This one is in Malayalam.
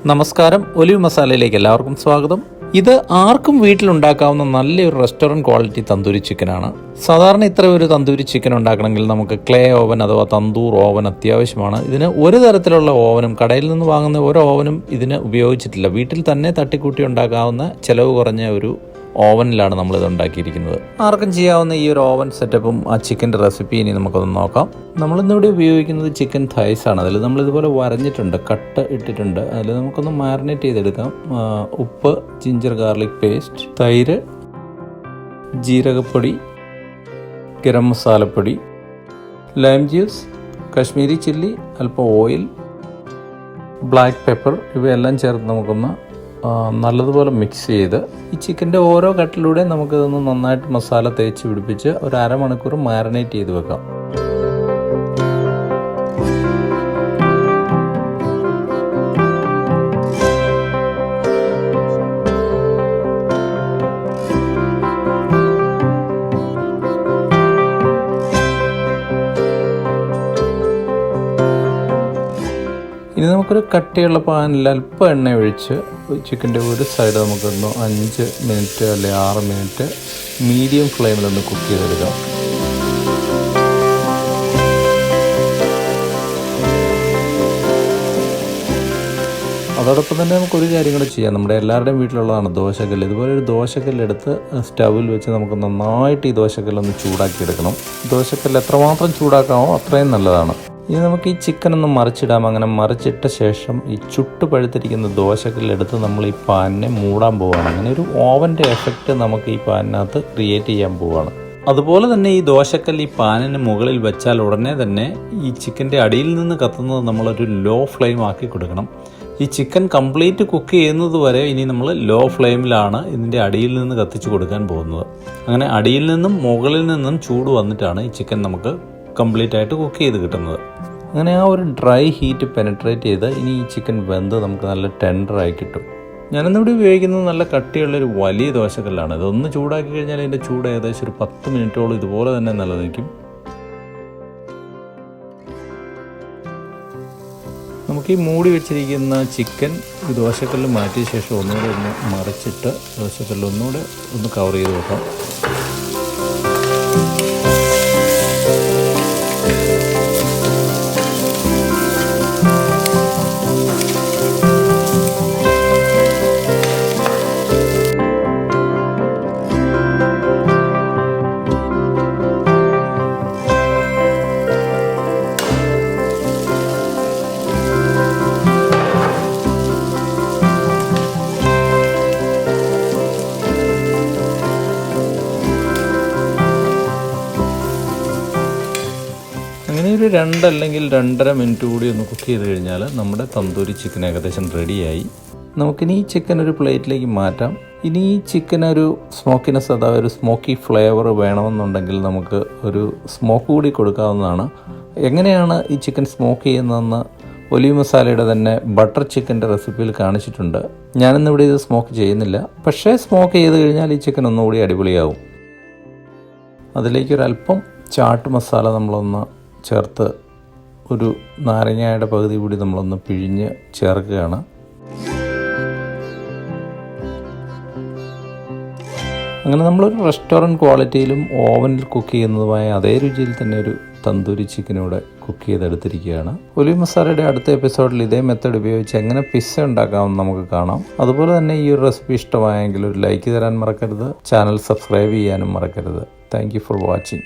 നമസ്കാരം, ഒലിവ് മസാലയിലേക്ക് എല്ലാവർക്കും സ്വാഗതം. ഇത് ആർക്കും വീട്ടിലുണ്ടാക്കാവുന്ന നല്ലൊരു റെസ്റ്റോറൻറ്റ് ക്വാളിറ്റി തന്തൂരി ചിക്കനാണ്. സാധാരണ ഇത്ര ഒരു തന്തൂരി ചിക്കൻ ഉണ്ടാക്കണമെങ്കിൽ നമുക്ക് ക്ലേ ഓവൻ അഥവാ തന്തൂർ ഓവൻ അത്യാവശ്യമാണ്. ഇതിന് ഒരു തരത്തിലുള്ള ഓവനും, കടയിൽ നിന്ന് വാങ്ങുന്ന ഒരു ഓവനും ഇതിന് ഉപയോഗിച്ചിട്ടില്ല. വീട്ടിൽ തന്നെ തട്ടിക്കൂട്ടി ഉണ്ടാക്കാവുന്ന ചിലവ് കുറഞ്ഞ ഒരു ഓവനിലാണ് നമ്മളിത് ഉണ്ടാക്കിയിരിക്കുന്നത്. ആർക്കും ചെയ്യാവുന്ന ഈ ഒരു ഓവൻ സെറ്റപ്പും ആ ചിക്കൻ്റെ റെസിപ്പി ഇനി നമുക്കൊന്ന് നോക്കാം. നമ്മളിന്നിവിടെ ഉപയോഗിക്കുന്നത് ചിക്കൻ തൈസ് ആണ്. അതിൽ നമ്മളിതുപോലെ വരഞ്ഞിട്ടുണ്ട്, കട്ട് ഇട്ടിട്ടുണ്ട്. അതിൽ നമുക്കൊന്ന് മാരിനേറ്റ് ചെയ്തെടുക്കാം. ഉപ്പ്, ജിഞ്ചർ ഗാർലിക് പേസ്റ്റ്, തൈര്, ജീരകപ്പൊടി, ഗരം മസാലപ്പൊടി, ലൈം ജ്യൂസ്, കശ്മീരി ചില്ലി, അല്പം ഓയിൽ, ബ്ലാക്ക് പെപ്പർ ഇവയെല്ലാം ചേർത്ത് നമുക്കൊന്ന് നല്ലതുപോലെ മിക്സ് ചെയ്ത് ഈ ചിക്കൻ്റെ ഓരോ കട്ടിലൂടെ നമുക്കിതൊന്ന് നന്നായിട്ട് മസാല തേച്ച് പിടിപ്പിച്ച് ഒരു അരമണിക്കൂർ മാരിനേറ്റ് ചെയ്ത് വെക്കാം. ഇനി നമുക്കൊരു കട്ടിയുള്ള പാനിൽ അല്പം എണ്ണ ഒഴിച്ച് ചിക്കൻ്റെ ഒരു സൈഡ് നമുക്കൊന്ന് 5 മിനിറ്റ് അല്ലെങ്കിൽ 6 മിനിറ്റ് മീഡിയം ഫ്ലെയിമിലൊന്ന് കുക്ക് ചെയ്തെടുക്കാം. അതോടൊപ്പം തന്നെ നമുക്കൊരു കാര്യം കൂടെ ചെയ്യാം. നമ്മുടെ എല്ലാവരുടെയും വീട്ടിലുള്ളതാണ് ദോശക്കല്ല്. ഇതുപോലെ ഒരു ദോശക്കല്ലെടുത്ത് സ്റ്റൗവിൽ വെച്ച് നമുക്ക് നന്നായിട്ട് ഈ ദോശക്കല്ലൊന്ന് ചൂടാക്കിയെടുക്കണം. ദോശക്കല്ല് എത്രമാത്രം ചൂടാക്കാമോ അത്രയും നല്ലതാണ്. ഇനി നമുക്ക് ഈ ചിക്കൻ ഒന്ന് മറിച്ചിടാം. അങ്ങനെ മറിച്ചിട്ട ശേഷം ഈ ചുട്ട് പഴുത്തിരിക്കുന്ന ദോശക്കല്ലെടുത്ത് നമ്മൾ ഈ പാനിനെ മൂടാൻ പോവുകയാണ്. അങ്ങനെ ഒരു ഓവൻ്റെ എഫക്റ്റ് നമുക്ക് ഈ പാനിനകത്ത് ക്രിയേറ്റ് ചെയ്യാൻ പോവുകയാണ്. അതുപോലെ തന്നെ ഈ ദോശക്കല്ല് ഈ പാനിന് മുകളിൽ വെച്ചാൽ ഉടനെ തന്നെ ഈ ചിക്കൻ്റെ അടിയിൽ നിന്ന് കത്തുന്നത് നമ്മളൊരു ലോ ഫ്ലെയിം ആക്കി കൊടുക്കണം. ഈ ചിക്കൻ കംപ്ലീറ്റ് കുക്ക് ചെയ്യുന്നത് വരെ ഇനി നമ്മൾ ലോ ഫ്ലെയിമിലാണ് ഇതിൻ്റെ അടിയിൽ നിന്ന് കത്തിച്ച് കൊടുക്കാൻ പോകുന്നത്. അങ്ങനെ അടിയിൽ നിന്നും മുകളിൽ നിന്നും ചൂട് വന്നിട്ടാണ് ഈ ചിക്കൻ നമുക്ക് കംപ്ലീറ്റ് ആയിട്ട് കുക്ക് ചെയ്ത് കിട്ടുന്നത്. അങ്ങനെ ആ ഒരു ഡ്രൈ ഹീറ്റ് പെനട്രേറ്റ് ചെയ്ത് ഇനി ഈ ചിക്കൻ വെന്ത് നമുക്ക് നല്ല ടെൻഡറായി കിട്ടും. ഞാനിന്നിവിടെ ഉപയോഗിക്കുന്നത് നല്ല കട്ടിയുള്ളൊരു വലിയ ദോശക്കല്ലാണ്. ഇതൊന്ന് ചൂടാക്കി കഴിഞ്ഞാൽ അതിൻ്റെ ചൂട് ഏകദേശം ഒരു 10 മിനിറ്റോളം ഇതുപോലെ തന്നെ നിലനിൽക്കും. നമുക്ക് ഈ മൂടി വെച്ചിരിക്കുന്ന ചിക്കൻ ഈ ദോശക്കല്ല് മാറ്റിയ ശേഷം ഒന്നുകൂടെ ഒന്ന് മറിച്ചിട്ട് ദോശക്കല്ല് ഒന്നുകൂടെ ഒന്ന് കവർ ചെയ്ത് വെക്കാം. അങ്ങനെ ഒരു 2 അല്ലെങ്കിൽ 2.5 മിനിറ്റ് കൂടി ഒന്ന് കുക്ക് ചെയ്ത് കഴിഞ്ഞാൽ നമ്മുടെ തന്തൂരി ചിക്കൻ ഏകദേശം റെഡിയായി. നമുക്കിനി ഈ ചിക്കൻ ഒരു പ്ലേറ്റിലേക്ക് മാറ്റാം. ഇനി ഈ ചിക്കൻ ഒരു സ്മോക്കിനെസ്, അതായത് ഒരു സ്മോക്കി ഫ്ലേവർ വേണമെന്നുണ്ടെങ്കിൽ നമുക്ക് ഒരു സ്മോക്ക് കൂടി കൊടുക്കാവുന്നതാണ്. എങ്ങനെയാണ് ഈ ചിക്കൻ സ്മോക്ക് ചെയ്യുന്നതെന്ന് ഒലിവ് മസാലയുടെ തന്നെ ബട്ടർ ചിക്കൻ്റെ റെസിപ്പിയിൽ കാണിച്ചിട്ടുണ്ട്. ഞാനിന്നിവിടെ ഇത് സ്മോക്ക് ചെയ്യുന്നില്ല. പക്ഷേ സ്മോക്ക് ചെയ്ത് കഴിഞ്ഞാൽ ഈ ചിക്കൻ ഒന്നുകൂടി അടിപൊളിയാവും. അതിലേക്കൊരല്പം ചാട്ട് മസാല നമ്മളൊന്ന് ചേർത്ത് ഒരു നാരങ്ങയുടെ പകുതി കൂടി നമ്മളൊന്ന് പിഴിഞ്ഞ് ചേർക്കുകയാണ്. അങ്ങനെ നമ്മളൊരു റെസ്റ്റോറൻറ്റ് ക്വാളിറ്റിയിലും ഓവനിൽ കുക്ക് ചെയ്യുന്നതുമായ അതേ രുചിയിൽ തന്നെ ഒരു തന്തൂരി ചിക്കനൂടെ കുക്ക് ചെയ്തെടുത്തിരിക്കുകയാണ്. ഒലിവ് മസാലയുടെ അടുത്ത എപ്പിസോഡിൽ ഇതേ മെത്തേഡ് ഉപയോഗിച്ച് എങ്ങനെ പിസ്സ ഉണ്ടാക്കാമെന്ന് നമുക്ക് കാണാം. അതുപോലെ തന്നെ ഈ ഒരു റെസിപ്പി ഇഷ്ടമായെങ്കിൽ ഒരു ലൈക്ക് തരാൻ മറക്കരുത്. ചാനൽ സബ്സ്ക്രൈബ് ചെയ്യാനും മറക്കരുത്. Thank you for watching.